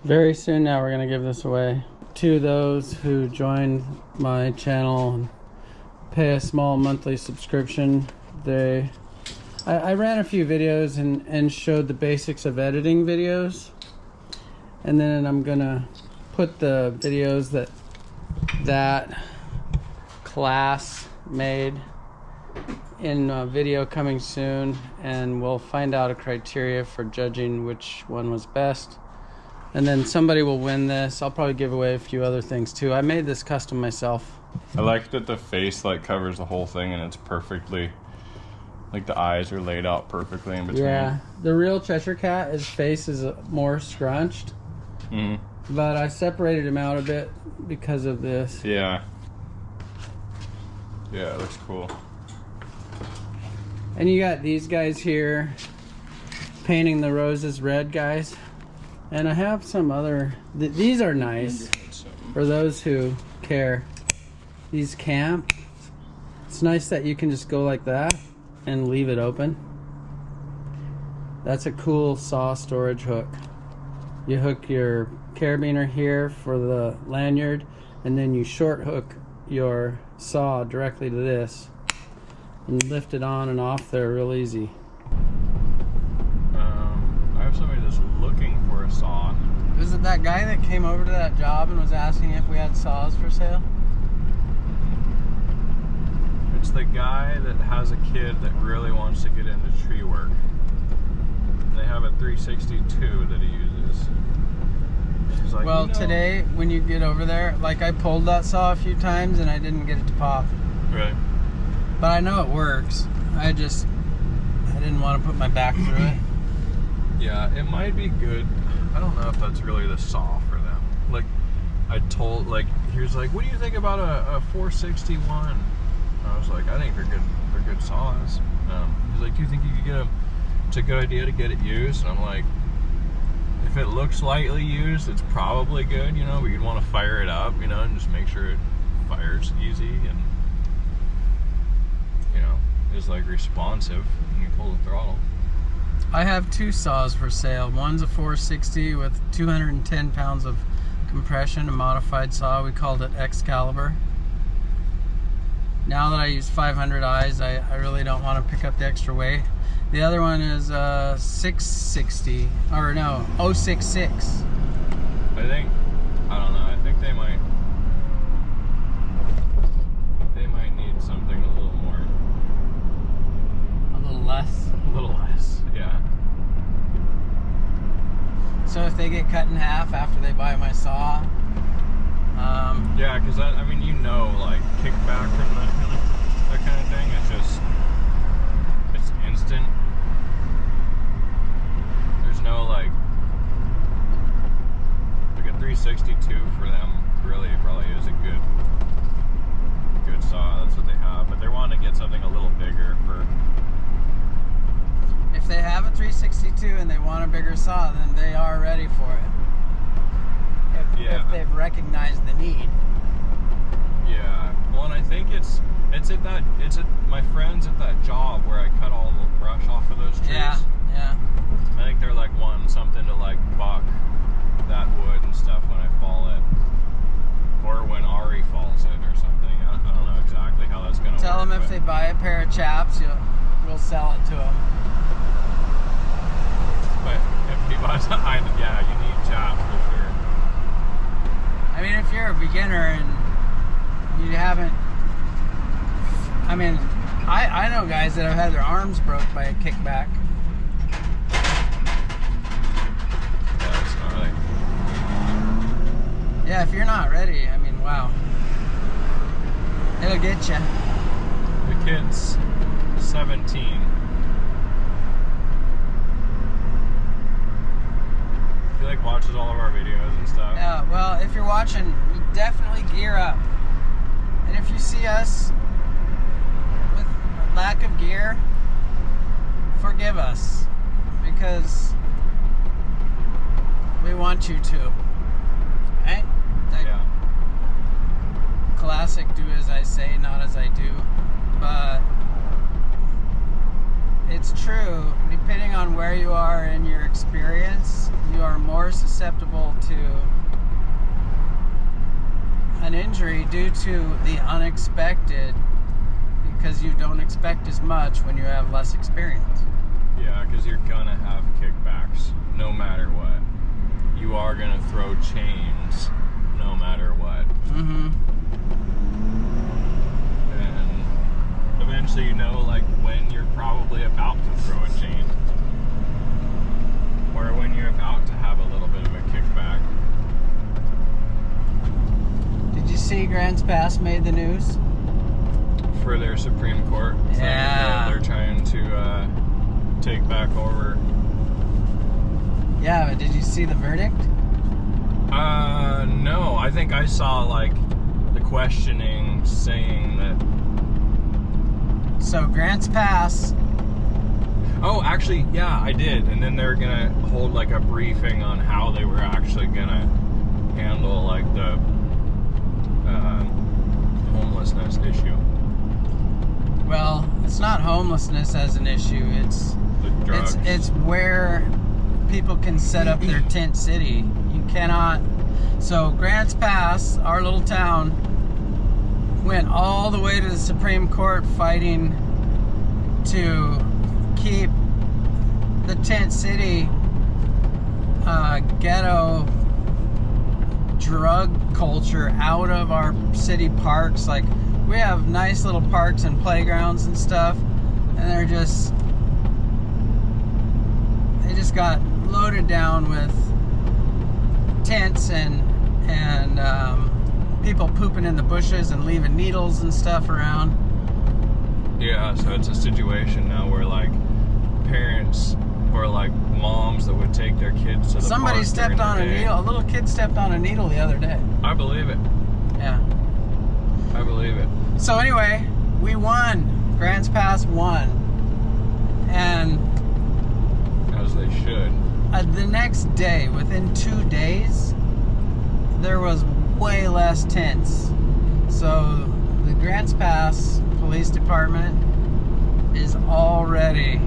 Very soon now we're going to give this away to those who joined my channel and pay a small monthly subscription. I ran a few videos and showed the basics of editing videos, and then I'm gonna put the videos that class made in a video coming soon, and we'll find out a criteria for judging which one was best, and then somebody will win this. I'll probably give away a few other things too. I made this custom myself. I like that the face like covers the whole thing and it's perfectly, like the eyes are laid out perfectly in between. Yeah, the real Cheshire Cat, his face is more scrunched, but I separated him out a bit because of this. Yeah, it looks cool. And you got these guys here painting the roses red, guys. And I have some other, these are nice for those who care. These camp, it's nice that you can just go like that and leave it open. That's a cool saw storage hook. You hook your carabiner here for the lanyard, and then you short hook your saw directly to this and lift it on and off there real easy. I have somebody that's looking for a saw. Was it that guy that came over to that job and was asking if we had saws for sale? It's the guy that has a kid that really wants to get into tree work. They have a 362 that he uses. He's like, well, today when you get over there, like I pulled that saw a few times and I didn't get it to pop. Right. But I know it works. I didn't want to put my back through it. Yeah, it might be good. I don't know if that's really the saw for them. Like, he was like, what do you think about a 461? I was like, I think they're good saws. He's like, do you think you could get it's a good idea to get it used? And I'm like, if it looks lightly used, it's probably good, you know, but you'd want to fire it up, you know, and just make sure it fires easy and, you know, is like responsive when you pull the throttle. I have two saws for sale. One's a 460 with 210 pounds of compression, a modified saw. We called it Excalibur. Now that I use 500 eyes, I really don't want to pick up the extra weight. The other one is 660, or no, 066. I don't know, I think they might need something a little more. A little less? A little less, yeah. So if they get cut in half after they buy my saw, yeah, because I mean, you know, like kickback from that kind of thing, it's instant. There's no like a 362 for them really probably is a good saw. That's what they have, but they want to get something a little bigger for. If they have a 362 and they want a bigger saw, then they are ready for it. If they've recognized the need. Yeah. Well, and I think it's at my friends at that job where I cut all the brush off of those trees. Yeah. I think they're like wanting something to like buck that wood and stuff when I fall it, or when Ari falls it or something. I don't know exactly how that's gonna Tell work. them if they buy a pair of chaps, we'll sell it to them. But if he buys yeah, you need chaps for sure. I mean, if you're a beginner and you haven't, I mean, I know guys that have had their arms broke by a kickback. Yeah, it's gnarly. Yeah, if you're not ready, I mean, wow. It'll get you. The kid's 17. He like watches all of our videos and stuff. Yeah, well, if you're watching, definitely gear up. And if you see us with lack of gear, forgive us, because we want you to. Right? Yeah. Classic do as I say, not as I do. But it's true. Depending on where you are in your experience, you are more susceptible to an injury due to the unexpected, because you don't expect as much when you have less experience. Yeah, because you're gonna have kickbacks no matter what. You are gonna throw chains no matter what. Mm-hmm. And eventually you know, like, when you're probably about to throw a chain. Or when you're about to have a little bit of a kickback. Did you see Grants Pass made the news? For their Supreme Court. Yeah. They're trying to take back over. Yeah, but did you see the verdict? No. I think I saw, like, the questioning saying that... So Grants Pass... Oh, actually, yeah, I did. And then they're gonna hold, like, a briefing on how they were actually gonna handle, like, the homelessness issue. Well, it's not homelessness as an issue. It's The drugs. it's where people can set up their tent city. You cannot. So Grants Pass, our little town, went all the way to the Supreme Court fighting to keep the tent city ghetto drug culture out of our city parks. Like, we have nice little parks and playgrounds and stuff, and they just got loaded down with tents and people pooping in the bushes and leaving needles and stuff around. Yeah, so it's a situation now where, like, parents or, like, moms that would take their kids to the Somebody park stepped during on the a day. needle. A little kid stepped on a needle the other day. I believe it. Yeah. I believe it. So anyway, we won. Grants Pass won. And As they should. the next day, within 2 days, there was way less tents. So the Grants Pass Police Department is already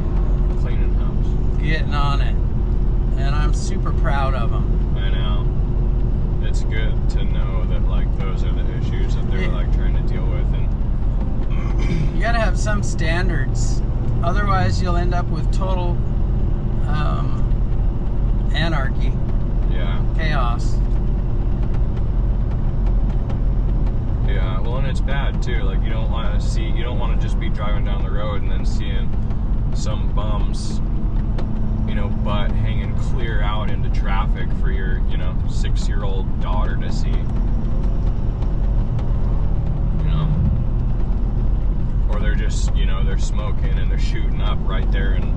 Cleaning house. getting on it. And I'm super proud of them. I know. It's good to know that, like, those are the issues that they're, Yeah. like, trying to deal with. And You gotta have some standards. Otherwise, you'll end up with total anarchy, yeah. chaos. Yeah, well, and it's bad too. Like, you don't want to just be driving down the road and then seeing some bums, butt hanging clear out into traffic for your, 6-year-old daughter to see. Or they're just, they're smoking and they're shooting up right there in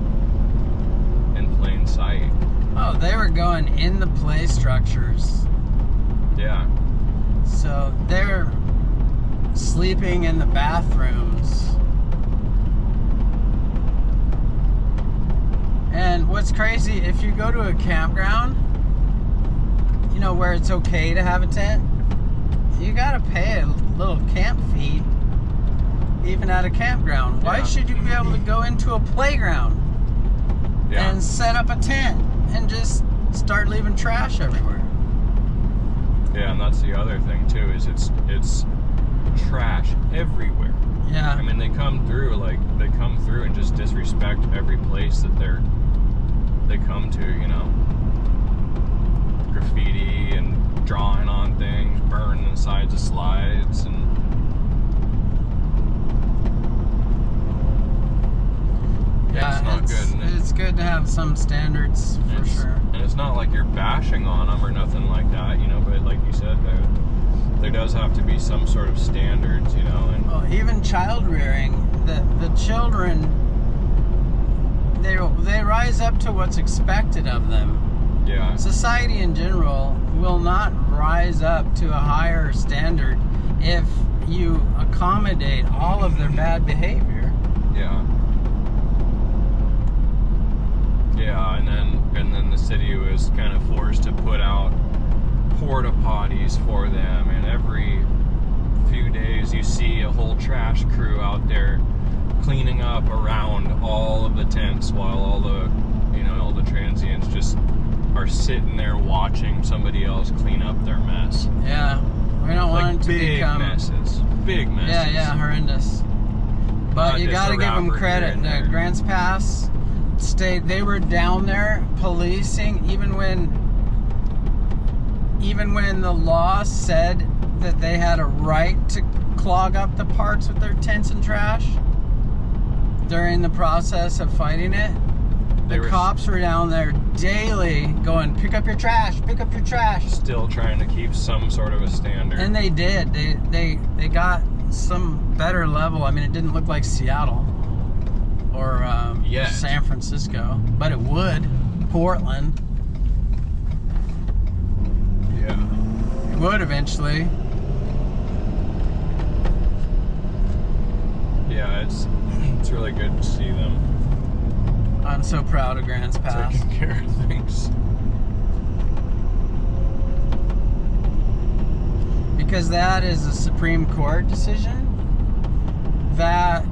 plain sight. Oh, they were going in the play structures. Yeah. So they're sleeping in the bathrooms. And what's crazy, if you go to a campground, where it's okay to have a tent, you gotta pay a little camp fee, even at a campground. Why Yeah. should you be able to go into a playground Yeah. and set up a tent and just start leaving trash everywhere? Yeah, and that's the other thing too, is it's trash everywhere. Yeah. I mean, they come through and just disrespect every place that they come to, Graffiti and drawing on things, burning the sides of slides, and it's not good. And It's good to have some standards for sure. And it's not like you're bashing on them or nothing like that, but like you said, there does have to be some sort of standards, and Well, even child rearing, the children, they rise up to what's expected of them. yeah. Society in general will not rise up to a higher standard if you accommodate all of their bad behavior. Yeah. Yeah, and then the city was kind of forced to put out porta potties for them, and every few days you see a whole trash crew out there cleaning up around all of the tents while all the, all the transients just are sitting there watching somebody else clean up their mess. Yeah, we don't want it to become big messes. Yeah, horrendous. But you got to give them credit. The Grants Pass State, they were down there policing even when the law said that they had a right to clog up the parks with their tents and trash. During the process of fighting it, the cops were down there daily going, pick up your trash, still trying to keep some sort of a standard. And they did. They got some better level. I mean, it didn't look like Seattle or San Francisco, but it would. Portland. Yeah. It would eventually. Yeah, it's really good to see them. I'm so proud of Grants Pass. Taking care of things. Because that is a Supreme Court decision that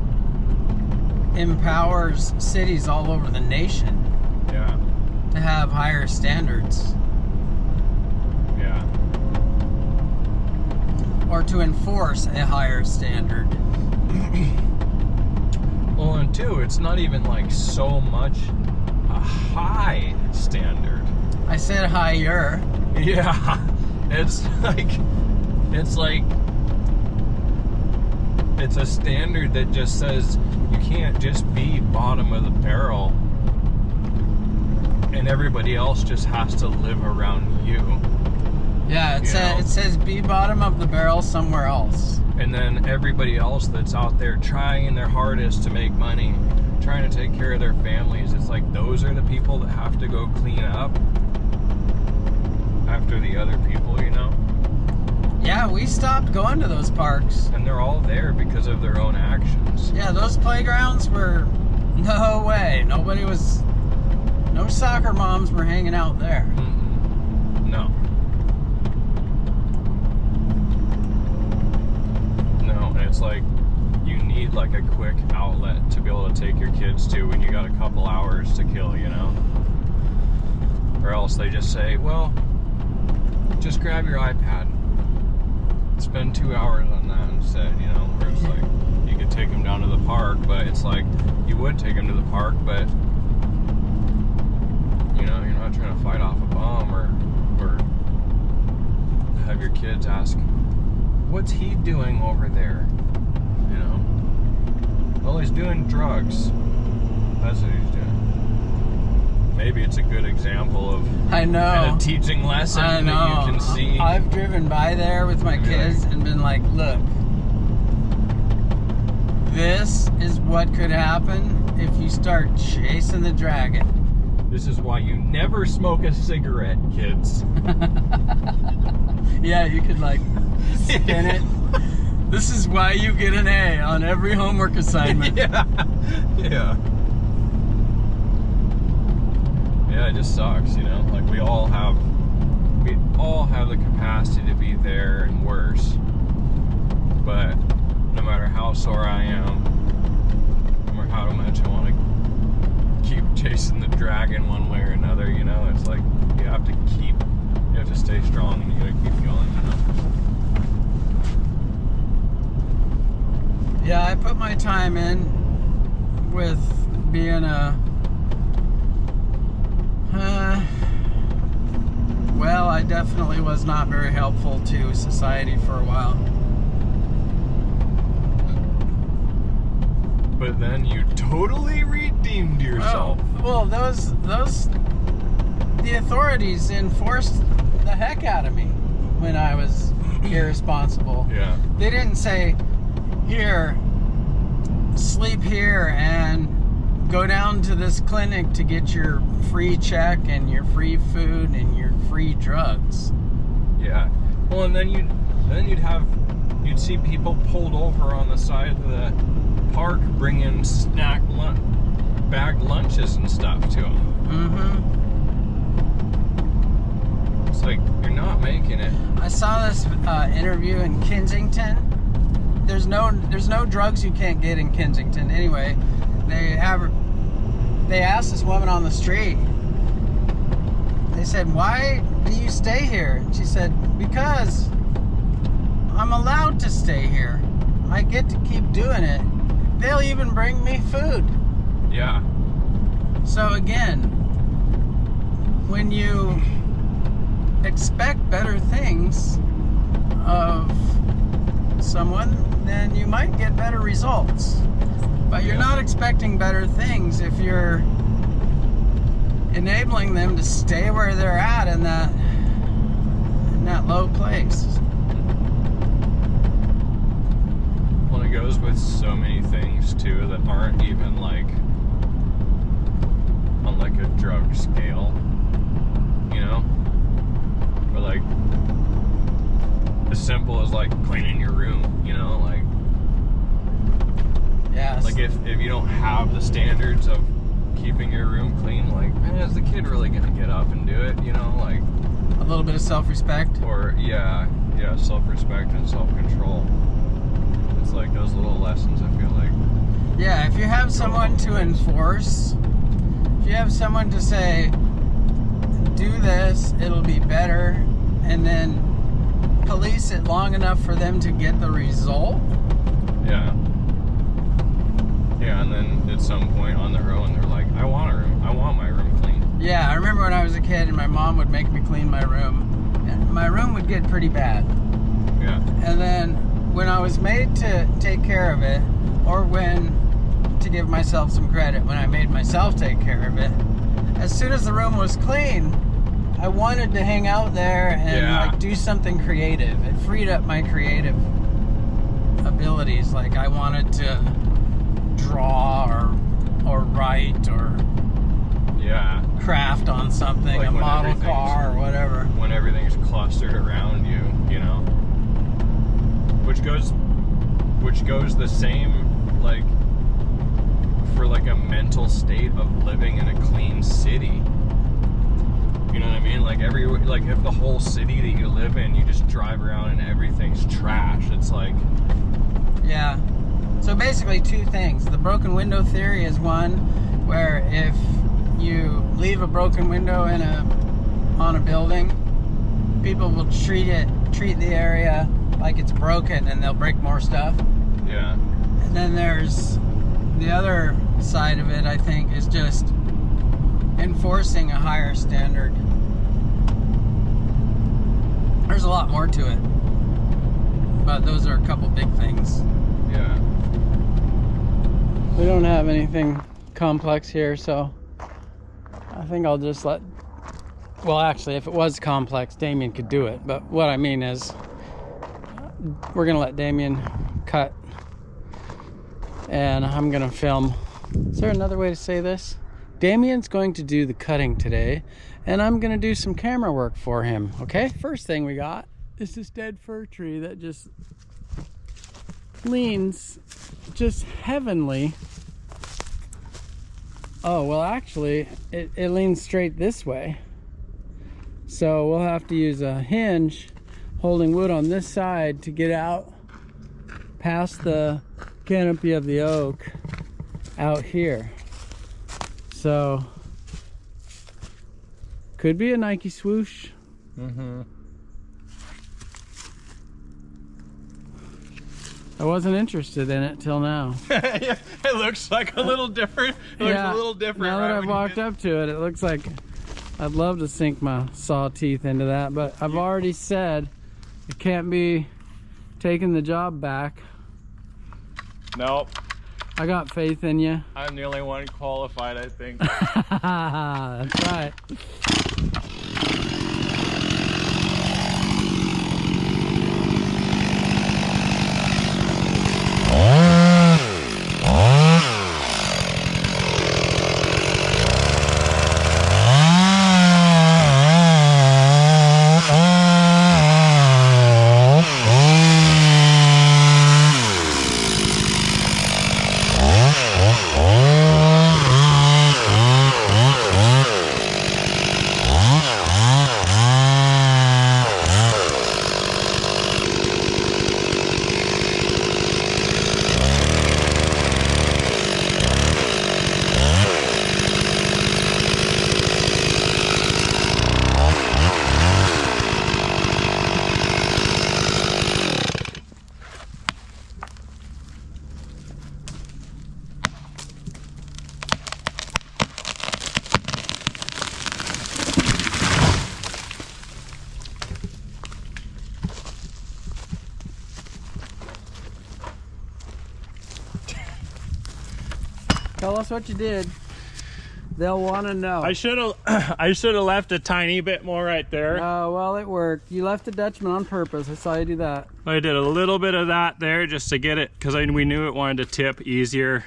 empowers cities all over the nation to have higher standards. Yeah. Or to enforce a higher standard. Well, and two, it's not even like so much a high standard. I said higher. Yeah. It's a standard that just says you can't just be bottom of the barrel and everybody else just has to live around you. Yeah, it says be bottom of the barrel somewhere else. And then everybody else that's out there trying their hardest to make money, trying to take care of their families, it's like those are the people that have to go clean up after the other people, Yeah, we stopped going to those parks. And they're all there because of their own actions. Yeah, those playgrounds were, no way. No soccer moms were hanging out there. No. It's like you need like a quick outlet to be able to take your kids to when you got a couple hours to kill, or else they just say, well, just grab your iPad, spend 2 hours on that instead, where it's like you could take them down to the park, but it's like you would take them to the park, but you're not trying to fight off a bomb or have your kids ask, what's he doing over there? Well, he's doing drugs. That's what he's doing. Maybe it's a good example of kind of teaching lesson that you can see. I've driven by there with my kids and been like, look, this is what could happen if you start chasing the dragon. This is why you never smoke a cigarette, kids. Yeah, you could like spin it. This is why you get an A on every homework assignment. Yeah, it just sucks, like we all have the capacity to be there and worse. But no matter how sore I am, no matter how much I want to keep chasing the dragon one way or another, it's like you have to stay strong and you gotta keep going, Yeah, I put my time in with being I definitely was not very helpful to society for a while. But then you totally redeemed yourself. Oh, well, the authorities enforced the heck out of me when I was irresponsible. Yeah. They didn't say, here, sleep here and go down to this clinic to get your free check and your free food and your free drugs. Yeah. Well, and then you'd see people pulled over on the side of the park bringing bagged lunches and stuff to them. It's like, you're not making it. I saw this interview in Kensington there's no drugs you can't get in Kensington. Anyway, they asked this woman on the street. They said, "Why do you stay here?" And she said, "Because I'm allowed to stay here. I get to keep doing it. They'll even bring me food." Yeah. So again, when you expect better things of someone, then you might get better results. But you're not expecting better things if you're enabling them to stay where they're at in that low place. Well, it goes with so many things too that aren't even like on like a drug scale, you know? Or like as simple as like cleaning your room, you know, like Yes. like if you don't have the standards of keeping your room clean, like, man, is the kid really gonna get up and do it, you know, like a little bit of self-respect. or self-respect and self-control. It's like those little lessons, I feel like. Yeah, if you have someone to enforce, if you have someone to say, do this, it'll be better, and then police it long enough for them to get the result. Yeah. Yeah, and then at some point on their own, they're like, I want my room clean. Yeah, I remember when I was a kid and my mom would make me clean my room, and my room would get pretty bad. Yeah. And then when I was made to take care of it, or to give myself some credit, when I made myself take care of it, as soon as the room was clean, I wanted to hang out there and like do something creative. It freed up my creative abilities. Like I wanted to draw or write or craft on something, like a model car or whatever. When everything's clustered around you, you know, which goes the same like for like a mental state of living in a clean city. You know what I mean? Like if the whole city that you live in, you just drive around and everything's trash. It's like, yeah. So basically two things. The broken window theory is one where if you leave a broken window on a building, people will treat the area like it's broken and they'll break more stuff. Yeah. And then there's the other side of it, I think, is just enforcing a higher standard. There's a lot more to it, but those are a couple big things. Yeah. We don't have anything complex here, so I think I'll just well, actually, if it was complex, Damien could do it. But what I mean is, we're gonna let Damien cut, and I'm gonna film. Is there another way to say this? Damien's going to do the cutting today, and I'm gonna do some camera work for him, okay? First thing we got is this dead fir tree that just leans just heavenly. Oh, well, actually, it leans straight this way. So we'll have to use a hinge holding wood on this side to get out past the canopy of the oak out here. So could be a Nike swoosh. Mm-hmm. I wasn't interested in it till now. Yeah, it looks like a little different. It looks a little different. Now that I've walked up to it, it looks like I'd love to sink my saw teeth into that, but I've already said it can't be taking the job back. Nope. I got faith in you. I'm the only one qualified, I think. That's right. Tell us what you did. They'll want to know. I should have left a tiny bit more right there. Oh, well, it worked. You left the Dutchman on purpose. I saw you do that. I did a little bit of that there just to get it, because we knew it wanted to tip easier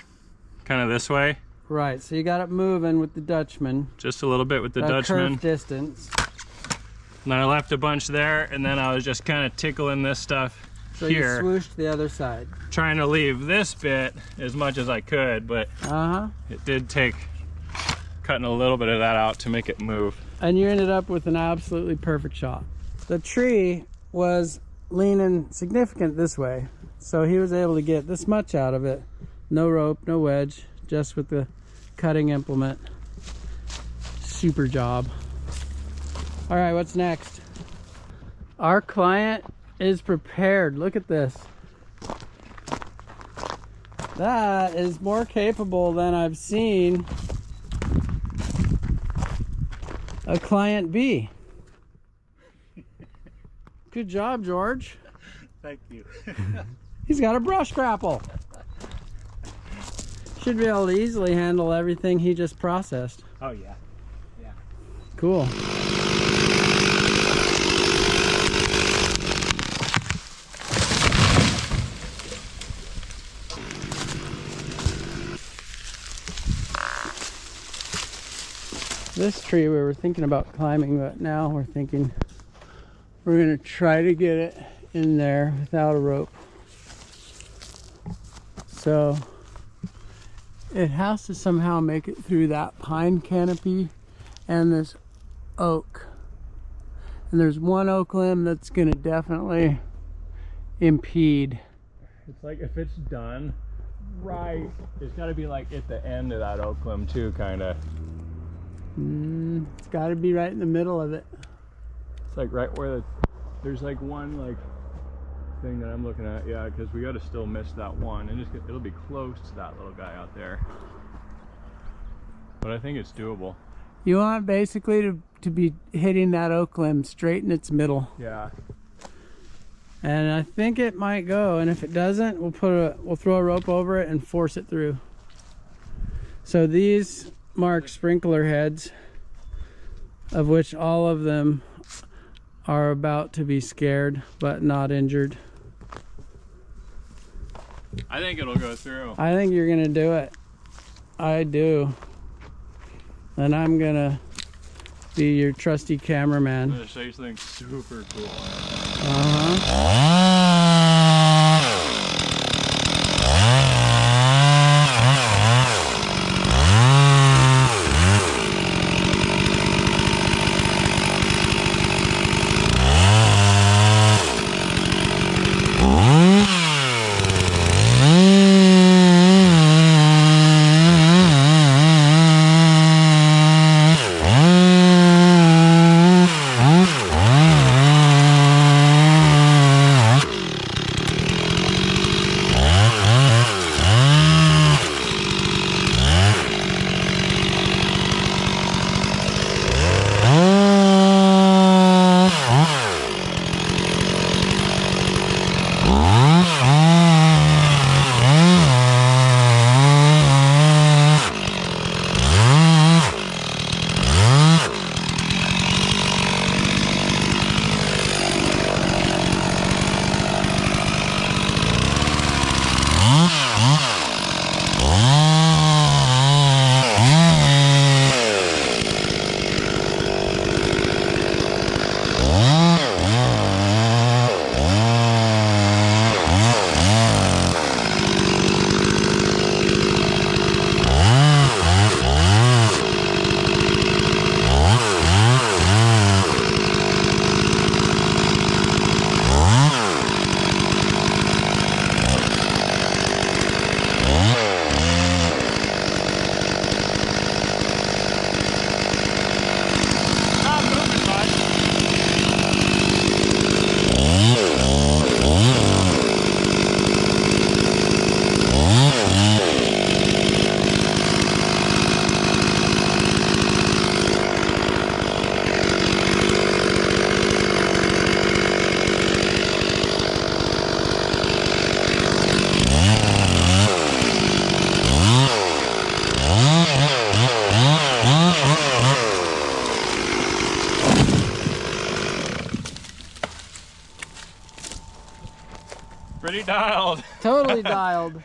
kind of this way. Right, so you got it moving with the Dutchman. Just a little bit with the that Dutchman. curved distance. And then I left a bunch there, and then I was just kind of tickling this stuff So here. you swooshed the other side. Trying to leave this bit as much as I could, but it did take cutting a little bit of that out to make it move. And you ended up with an absolutely perfect shot. The tree was leaning significant this way, so he was able to get this much out of it. No rope, no wedge, just with the cutting implement. Super job. All right, what's next? Our client is prepared. Look at this. That is more capable than I've seen a client be. Good job, George. Thank you. He's got a brush grapple. Should be able to easily handle everything he just processed. Oh yeah. Yeah. Cool. This tree we were thinking about climbing, but now we're thinking we're gonna try to get it in there without a rope. So it has to somehow make it through that pine canopy and this oak. And there's one oak limb that's gonna definitely impede. It's like if it's done right, it's got to be like at the end of that oak limb too, kind of. It's got to be right in the middle of it. It's like right where there's like one like thing that I'm looking at, yeah, because we got to still miss that one, and it'll be close to that little guy out there. But I think it's doable. You want basically to be hitting that oak limb straight in its middle. Yeah. And I think it might go, and if it doesn't, we'll throw a rope over it and force it through. So these mark sprinkler heads, of which all of them are about to be scared but not injured. I think it'll go through. I think you're gonna do it. I do. And I'm gonna be your trusty cameraman. I'm gonna show you something super cool. Already dialed. Totally dialed.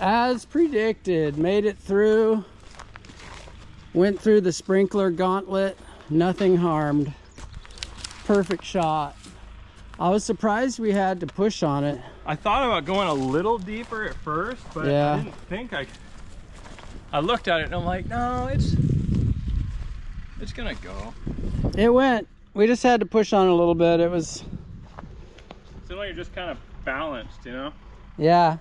As predicted, made it through. Went through the sprinkler gauntlet, nothing harmed. Perfect shot. I was surprised we had to push on it. I thought about going a little deeper at first, but Yeah. I didn't think I looked at it and I'm like, no, it's gonna go. It went. We just had to push on it a little bit. It was, So like you're just kind of balanced, you know? yeah.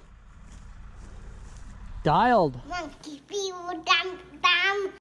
Dialed. Monkey feel dum dum.